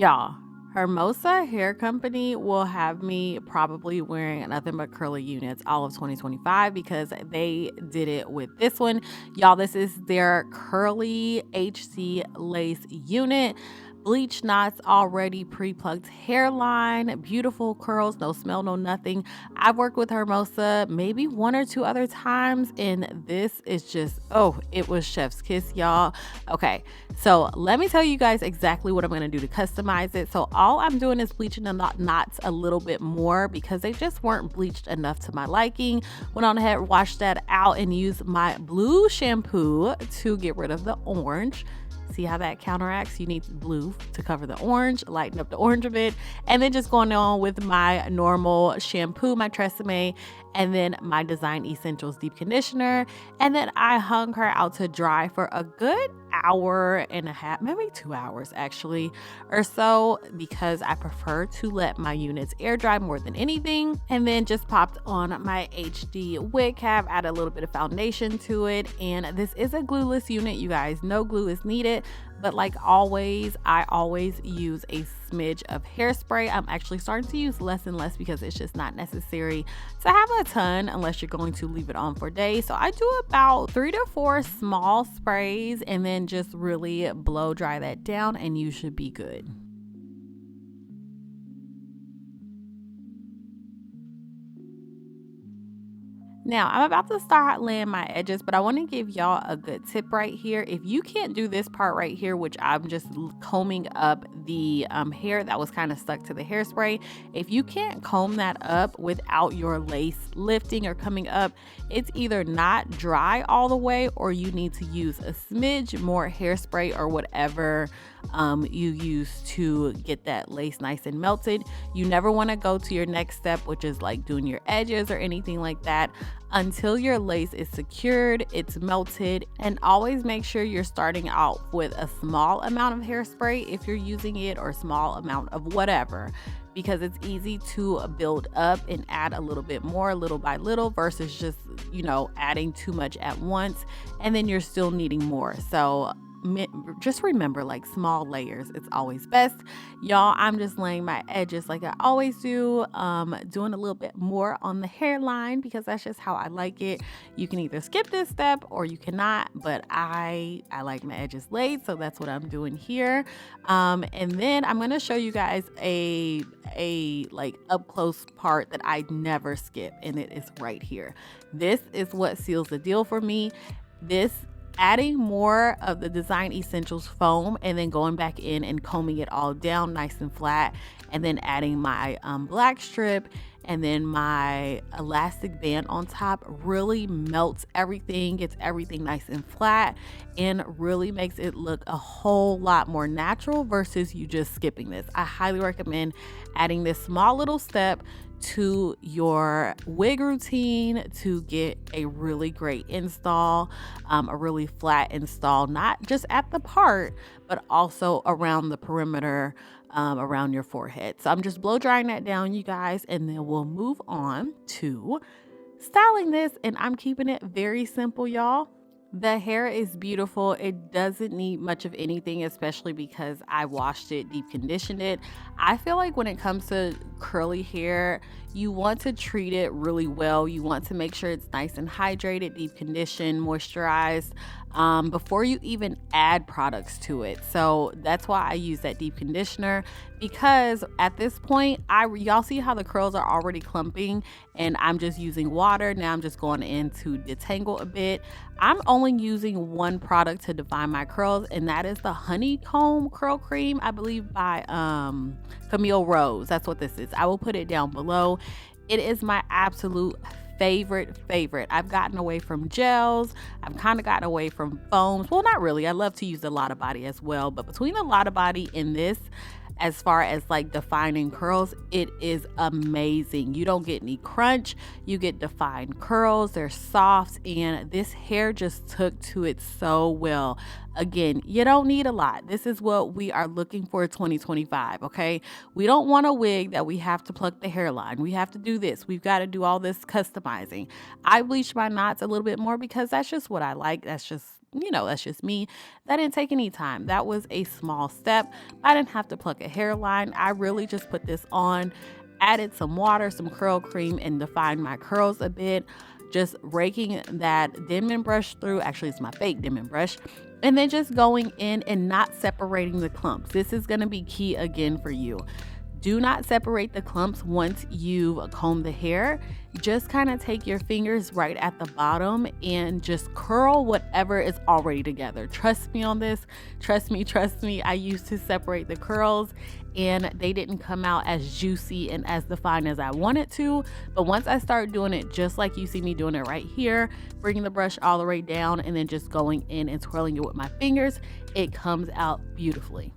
Y'all, Hermosa Hair Company will have me probably wearing nothing but curly units all of 2025 because they did it with this one. Y'all, this is their curly HC lace unit. Bleach knots, already pre-plucked hairline, beautiful curls, no smell, no nothing. I've worked with Hermosa maybe one or two other times, and this is just, oh, it was chef's kiss, y'all. Okay, so let me tell you guys exactly what I'm going to do to customize it. So all I'm doing is bleaching the knots a little bit more because they just weren't bleached enough to my liking. Went on ahead, washed that out, and used my blue shampoo to get rid of the orange. See how that counteracts? You need blue to cover the orange, lighten up the orange a bit, and then just going on with my normal shampoo, my Tresemme, and then my Design Essentials deep conditioner. And then I hung her out to dry for a good hour and a half, maybe 2 hours actually, or so, because I prefer to let my units air dry more than anything. And then just popped on my HD wig cap, add a little bit of foundation to it. And this is a glueless unit, you guys. No glue is needed, but like always, I always use a smidge of hairspray. I'm actually starting to use less and less because it's just not necessary to have a ton unless you're going to leave it on for days. So I do about 3 to 4 small sprays and then just really blow dry that down, and you should be good. Now, I'm about to start laying my edges, but I want to give y'all a good tip right here. If you can't do this part right here, which I'm just combing up the hair that was kind of stuck to the hairspray, if you can't comb that up without your lace lifting or coming up, it's either not dry all the way or you need to use a smidge more hairspray or whatever you use to get that lace nice and melted. You never want to go to your next step, which is like doing your edges or anything like that, until your lace is secured, it's melted. And always make sure you're starting out with a small amount of hairspray if you're using it, or small amount of whatever, because it's easy to build up and add a little bit more little by little versus just, you know, adding too much at once and then you're still needing more. So just remember, like, small layers, it's always best. Y'all, I'm just laying my edges like I always do, doing a little bit more on the hairline because that's just how I like it. You can either skip this step or you cannot, but I like my edges laid, so that's what I'm doing here. And then I'm gonna show you guys a like up close part that I never skip, and it is right here. This is what seals the deal for me. Adding more of the Design Essentials foam and then going back in and combing it all down nice and flat, and then adding my black strip and then my elastic band on top really melts everything, gets everything nice and flat, and really makes it look a whole lot more natural versus you just skipping this. I highly recommend adding this small little step to your wig routine to get a really great install, a really flat install, not just at the part, but also around the perimeter, around your forehead. So I'm just blow drying that down, you guys, and then we'll move on to styling this. And I'm keeping it very simple, y'all. The hair is beautiful. It doesn't need much of anything, especially because I washed it, deep conditioned it. I feel like when it comes to curly hair, you want to treat it really well. You want to make sure it's nice and hydrated, deep conditioned, moisturized, before you even add products to it. So that's why I use that deep conditioner, because at this point, y'all see how the curls are already clumping and I'm just using water. Now I'm just going in to detangle a bit. I'm only using one product to define my curls, and that is the Honeycomb Curl Cream, I believe by Camille Rose. That's what this is. I will put it down below. It is my absolute favorite. I've gotten away from gels. I've kind of gotten away from foams. Well, not really. I love to use a lot of body as well, but between a lot of body and this, as far as like defining curls, it is amazing. You don't get any crunch, you get defined curls. They're soft, and this hair just took to it so well. Again, you don't need a lot. This is what we are looking for 2025, okay? We don't want a wig that we have to pluck the hairline. We have to do this. We've got to do all this customizing. I bleached my knots a little bit more because that's just what I like. That's just, that's just me. That didn't take any time. That was a small step. I didn't have to pluck a hairline. I really just put this on, added some water, some curl cream, and defined my curls a bit. Just raking that Denman brush through. Actually, it's my fake Denman brush. And then just going in and not separating the clumps. This is going to be key again for you. Do not separate the clumps once you've combed the hair. Just kind of take your fingers right at the bottom and just curl whatever is already together. Trust me on this. Trust me. I used to separate the curls and they didn't come out as juicy and as defined as I wanted to. But once I start doing it just like you see me doing it right here, bringing the brush all the way down and then just going in and twirling it with my fingers, it comes out beautifully.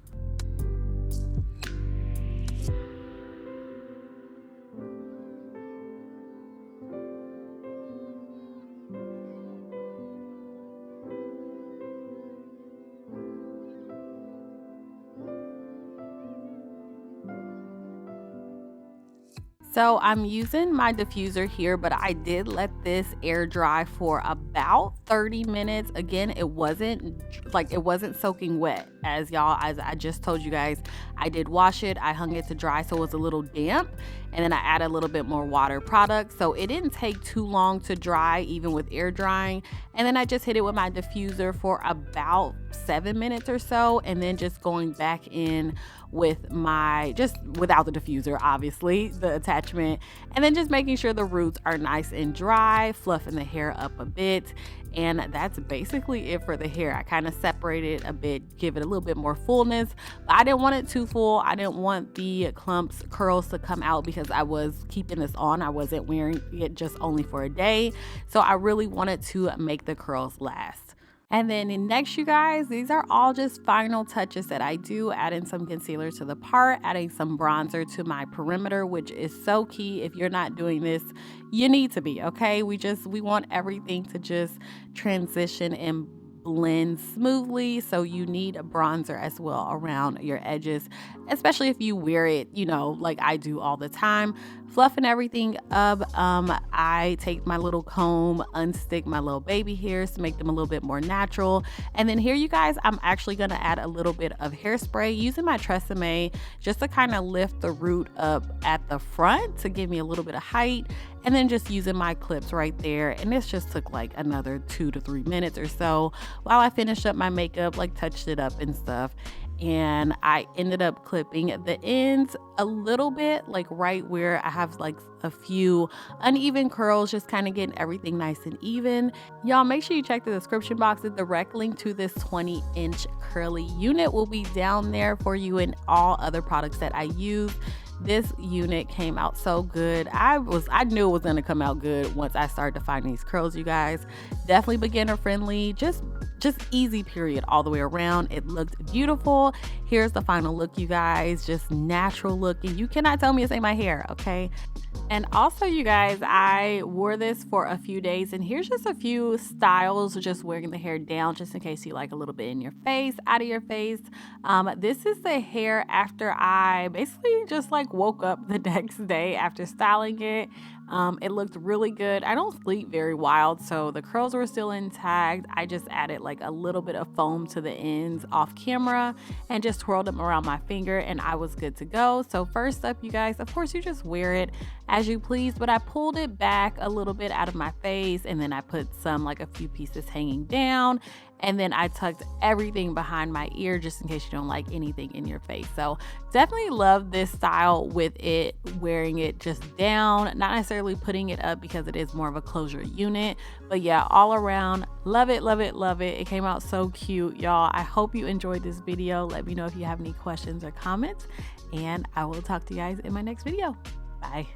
So I'm using my diffuser here, but I did let this air dry for about 30 minutes. Again, it wasn't soaking wet as I just told you guys. I did wash it. I hung it to dry so it was a little damp, and then I added a little bit more water product. So it didn't take too long to dry, even with air drying. And then I just hit it with my diffuser for about 7 minutes or so, and then just going back in with just without the diffuser, obviously, the attachment, and then just making sure the roots are nice and dry, fluffing the hair up a bit. And that's basically it for the hair. I kind of separated it a bit, give it a little bit more fullness, but I didn't want it too full. I didn't want the curls to come out because I was keeping this on. I wasn't wearing it just only for a day. So I really wanted to make the curls last. And then next, you guys, these are all just final touches that I do, adding some concealer to the part, adding some bronzer to my perimeter, which is so key. If you're not doing this, you need to be, okay? We want everything to just transition and blend smoothly, so you need a bronzer as well around your edges, especially if you wear it, like I do all the time. Fluffing everything up, I take my little comb, unstick my little baby hairs to make them a little bit more natural. And then here, you guys, I'm actually going to add a little bit of hairspray using my Tresemme just to kind of lift the root up at the front to give me a little bit of height, and then just using my clips right there. And this just took like another 2 to 3 minutes or so while I finished up my makeup, like touched it up and stuff. And I ended up clipping the ends a little bit, like right where I have like a few uneven curls, just kind of getting everything nice and even. Y'all, make sure you check the description box. The direct link to this 20-inch curly unit will be down there for you, and all other products that I use. This unit came out so good. I knew it was going to come out good once I started to find these curls, you guys. Definitely beginner friendly, just easy, period, all the way around. It looked beautiful. Here's the final look, you guys. Just natural looking. You cannot tell me this ain't my hair, okay? And also, you guys, I wore this for a few days, and here's just a few styles, just wearing the hair down, just in case you like a little bit in your face, out of your face. This is the hair after I basically just like woke up the next day after styling it. It looked really good. I don't sleep very wild, so the curls were still intact. I just added like a little bit of foam to the ends off camera and just twirled them around my finger, and I was good to go. So first up, you guys, of course, you just wear it as you please, but I pulled it back a little bit out of my face, and then I put a few pieces hanging down, and then I tucked everything behind my ear just in case you don't like anything in your face. So definitely love this style with it, wearing it just down, not necessarily putting it up because it is more of a closure unit. But yeah, all around, love it, love it, love it. It came out so cute, y'all. I hope you enjoyed this video. Let me know if you have any questions or comments, and I will talk to you guys in my next video. Bye.